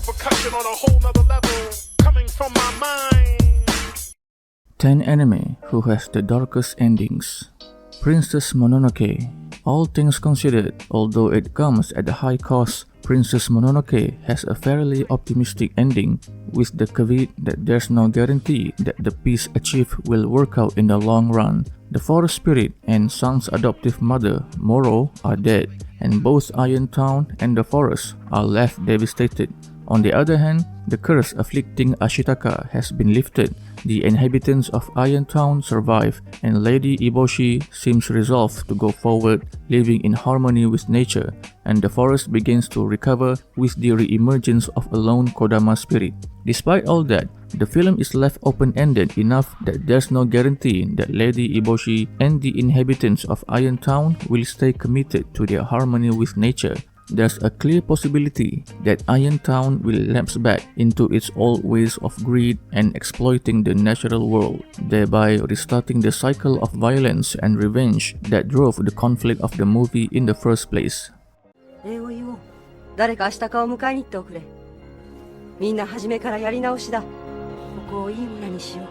percussion on a whole nother level, coming from my mind. 10 anime who has the darkest endings. Princess Mononoke. All things considered, although it comes at a high cost, Princess Mononoke has a fairly optimistic ending, with the caveat that there's no guarantee that the peace achieved will work out in the long run. The forest spirit and Sun's adoptive mother, Moro, are dead, and both Iron Town and the forest are left devastated. On the other hand, the curse afflicting Ashitaka has been lifted, the inhabitants of Iron Town survive, and Lady Eboshi seems resolved to go forward, living in harmony with nature, and the forest begins to recover with the re-emergence of a lone Kodama spirit. Despite all that, the film is left open-ended enough that there's no guarantee that Lady Eboshi and the inhabitants of Iron Town will stay committed to their harmony with nature. There's a clear possibility that Iron Town will lapse back into its old ways of greed and exploiting the natural world, thereby restarting the cycle of violence and revenge that drove the conflict of the movie in the first place. 誰か明日かを迎えに行っておくれ。みんな初めからやり直しだ。ここをいい村にしよう。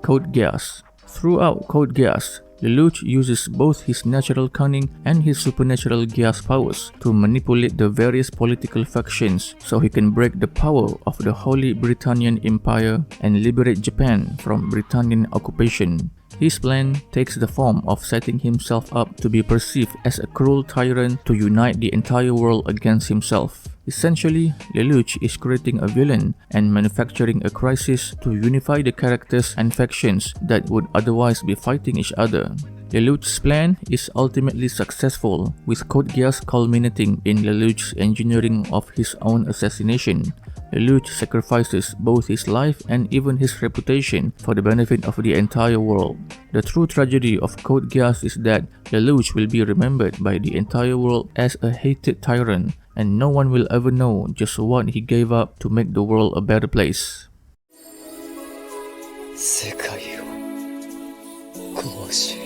Code Geass. Throughout Code Geass, Lelouch uses both his natural cunning and his supernatural Geass powers to manipulate the various political factions so he can break the power of the Holy Britannian Empire and liberate Japan from Britannian occupation. His plan takes the form of setting himself up to be perceived as a cruel tyrant to unite the entire world against himself. Essentially, Lelouch is creating a villain and manufacturing a crisis to unify the characters and factions that would otherwise be fighting each other. Lelouch's plan is ultimately successful, with Code Geass culminating in Lelouch's engineering of his own assassination. Lelouch sacrifices both his life and even his reputation for the benefit of the entire world. The true tragedy of Code Geass is that Lelouch will be remembered by the entire world as a hated tyrant, and no one will ever know just what he gave up to make the world a better place. 世界を壊し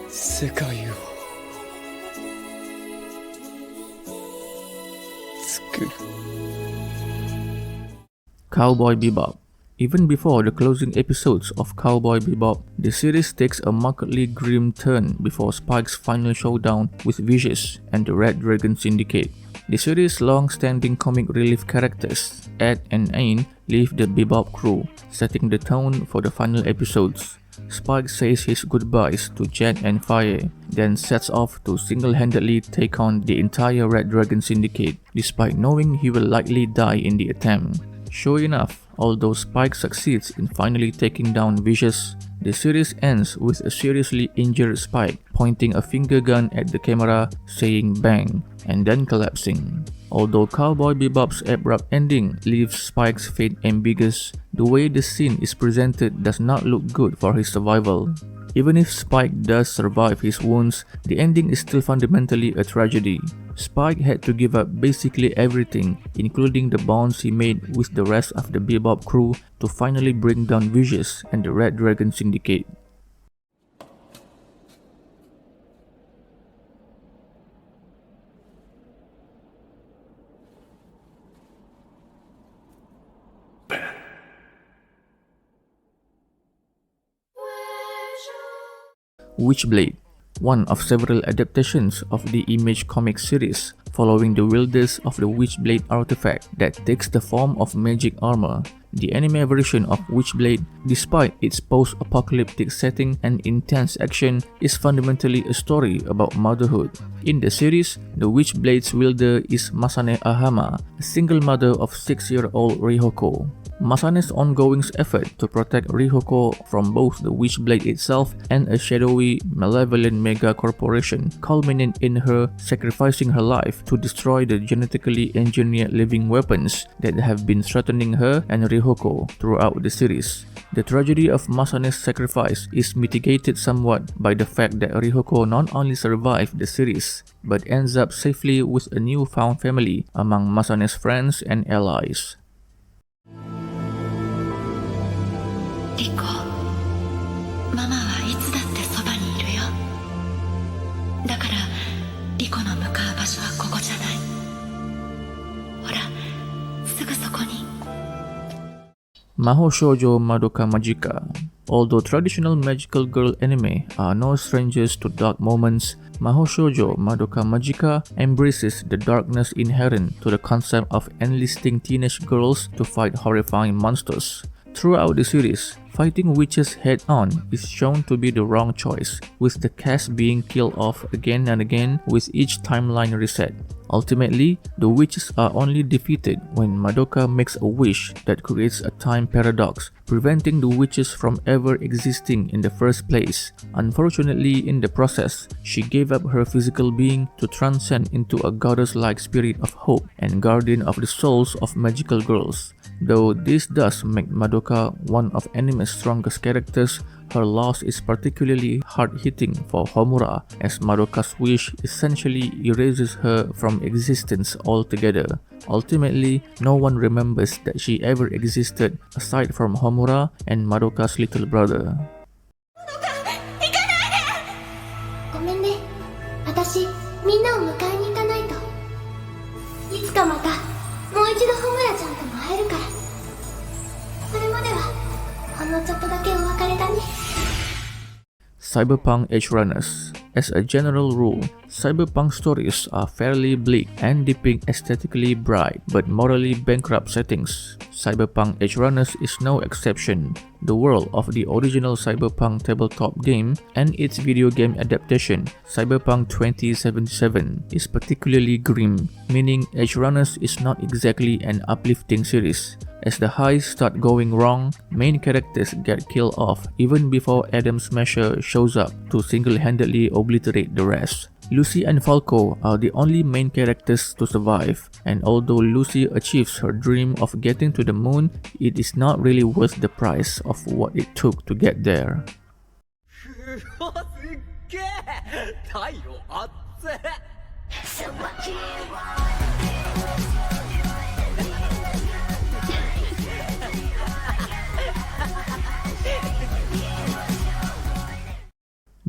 世界を作る Cowboy Bbop. Even before the closing episodes of Cowboy Bbop, the series takes a markedly grim turn before Spike's final showdown with Vicious and the Red Dragon Syndicate. The series' long-standing comic relief characters, Ed and Ain, leave the Bbop crew, setting the tone for the final episodes. Spike says his goodbyes to Jet and Fire, then sets off to single-handedly take on the entire Red Dragon Syndicate, despite knowing he will likely die in the attempt. Sure enough, although Spike succeeds in finally taking down Vicious, the series ends with a seriously injured Spike pointing a finger gun at the camera, saying bang, and then collapsing. Although Cowboy Bbop's abrupt ending leaves Spike's fate ambiguous, the way the scene is presented does not look good for his survival. Even if Spike does survive his wounds, the ending is still fundamentally a tragedy. Spike had to give up basically everything, including the bonds he made with the rest of the Bbop crew, to finally bring down Vicious and the Red Dragon Syndicate. Witchblade, one of several adaptations of the Image Comics series, following the wielders of the Witchblade artifact that takes the form of magic armor. The anime version of Witchblade, despite its post-apocalyptic setting and intense action, is fundamentally a story about motherhood. In the series, the Witchblade's wielder is Masane Ahama, a single mother of 6-year-old Rihoko. Masane's ongoing effort to protect Rihoko from both the Witchblade itself and a shadowy, malevolent mega corporation culminate in her sacrificing her life to destroy the genetically engineered living weapons that have been threatening her and Rihoko throughout the series. The tragedy of Masane's sacrifice is mitigated somewhat by the fact that Rihoko not only survived the series, but ends up safely with a newfound family among Masane's friends and allies. リコ、ママはいつだってそばにいるよ。だからリコの向かう場所はここじゃない。ほら、すぐそこに。 Mahou Shoujo Madoka Magica. Although traditional magical girl anime are no strangers to dark moments, Mahou Shoujo Madoka Magica embraces the darkness inherent to the concept of enlisting teenage girls to fight horrifying monsters. Throughout the series, fighting witches head-on is shown to be the wrong choice, with the cast being killed off again and again with each timeline reset. Ultimately, the witches are only defeated when Madoka makes a wish that creates a time paradox, preventing the witches from ever existing in the first place. Unfortunately, in the process, she gave up her physical being to transcend into a goddess-like spirit of hope and guardian of the souls of magical girls. Though this does make Madoka one of anime's strongest characters, her loss is particularly hard-hitting for Homura, as Madoka's wish essentially erases her from existence altogether. Ultimately, no one remembers that she ever existed aside from Homura and Madoka's little brother. ごめんね。私、みんなを迎えに行かないと。いつかまた、もう一度ホムラちゃんとも会えるから。それまでは、ほんのちょっとだけお別れだね。Cyberpunk Edgerunners. As a general rule, cyberpunk stories are fairly bleak and depict aesthetically bright but morally bankrupt settings. Cyberpunk Edgerunners is no exception. The world of the original Cyberpunk tabletop game and its video game adaptation, Cyberpunk 2077, is particularly grim, meaning Edgerunners is not exactly an uplifting series. As the highs start going wrong, main characters get killed off even before Adam Smasher shows up to single-handedly obliterate the rest. Lucy and Falco are the only main characters to survive, and although Lucy achieves her dream of getting to the moon, it is not really worth the price of what it took to get there.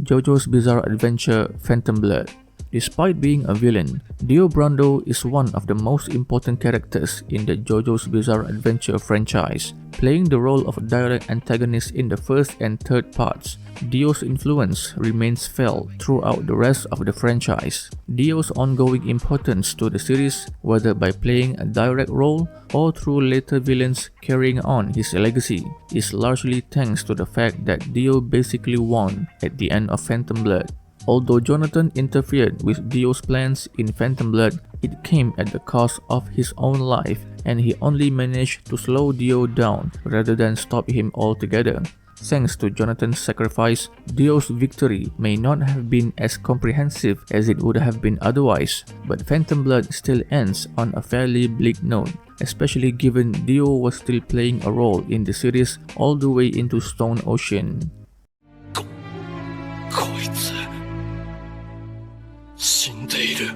JoJo's Bizarre Adventure Phantom Blood. Despite being a villain, Dio Brando is one of the most important characters in the JoJo's Bizarre Adventure franchise, playing the role of a direct antagonist in the first and third parts. Dio's influence remains felt throughout the rest of the franchise. Dio's ongoing importance to the series, whether by playing a direct role or through later villains carrying on his legacy, is largely thanks to the fact that Dio basically won at the end of Phantom Blood. Although Jonathan interfered with Dio's plans in Phantom Blood, it came at the cost of his own life, and he only managed to slow Dio down rather than stop him altogether. Thanks to Jonathan's sacrifice, Dio's victory may not have been as comprehensive as it would have been otherwise, but Phantom Blood still ends on a fairly bleak note, especially given Dio was still playing a role in the series all the way into Stone Ocean. こいつ死んでいる。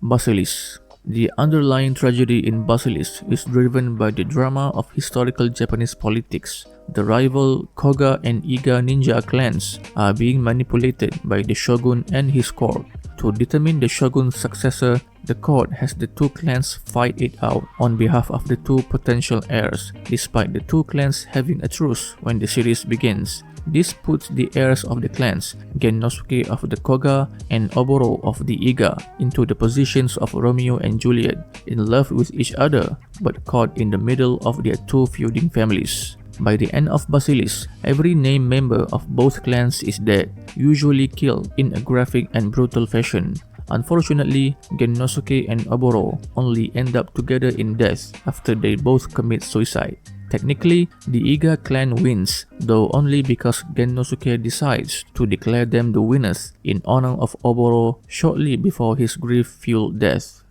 Basilis. The underlying tragedy in Basilis is driven by the drama of historical Japanese politics. The rival Koga and Iga ninja clans are being manipulated by the shogun and his court. To determine the shogun's successor, the court has the two clans fight it out on behalf of the two potential heirs, despite the two clans having a truce when the series begins. This puts the heirs of the clans, Gennosuke of the Koga and Oboro of the Iga, into the positions of Romeo and Juliet, in love with each other, but caught in the middle of their two feuding families. By the end of Basilis, every named member of both clans is dead, usually killed in a graphic and brutal fashion. Unfortunately, Gennosuke and Oboro only end up together in death after they both commit suicide. Technically, the Iga clan wins, though only because Gennosuke decides to declare them the winners in honor of Oboro shortly before his grief-fueled death.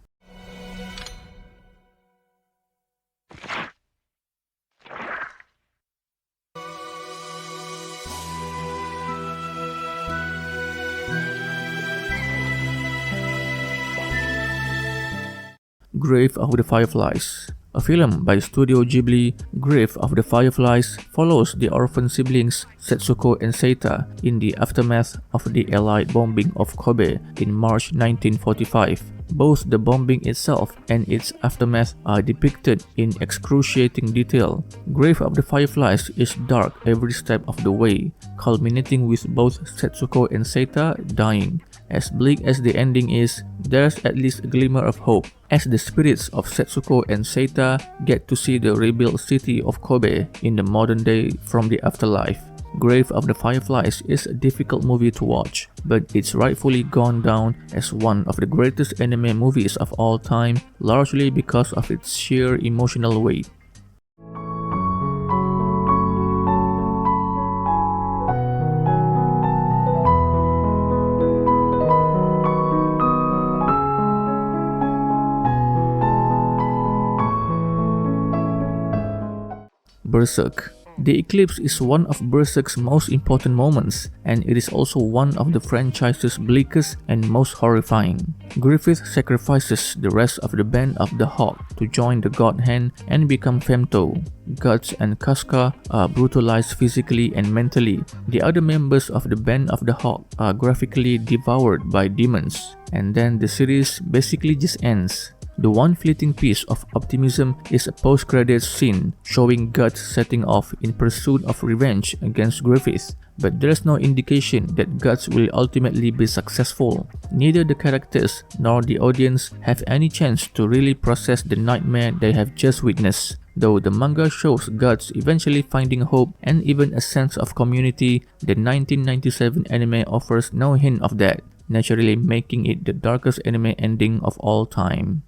Grave of the Fireflies. A film by Studio Ghibli, Grave of the Fireflies follows the orphan siblings Setsuko and Seita in the aftermath of the Allied bombing of Kobe in March 1945. Both the bombing itself and its aftermath are depicted in excruciating detail. Grave of the Fireflies is dark every step of the way, culminating with both Setsuko and Seita dying. As bleak as the ending is, there's at least a glimmer of hope, as the spirits of Setsuko and Seita get to see the rebuilt city of Kobe in the modern day from the afterlife. Grave of the Fireflies is a difficult movie to watch, but it's rightfully gone down as one of the greatest anime movies of all time, largely because of its sheer emotional weight. Berserk. The eclipse is one of Berserk's most important moments, and it is also one of the franchise's bleakest and most horrifying. Griffith sacrifices the rest of the Band of the Hawk to join the God Hand and become Femto. Guts and Casca are brutalized physically and mentally. The other members of the Band of the Hawk are graphically devoured by demons, and then the series basically just ends. The one fleeting piece of optimism is a post-credits scene showing Guts setting off in pursuit of revenge against Griffith, but there's no indication that Guts will ultimately be successful. Neither the characters nor the audience have any chance to really process the nightmare they have just witnessed. Though the manga shows Guts eventually finding hope and even a sense of community, the 1997 anime offers no hint of that, naturally making it the darkest anime ending of all time.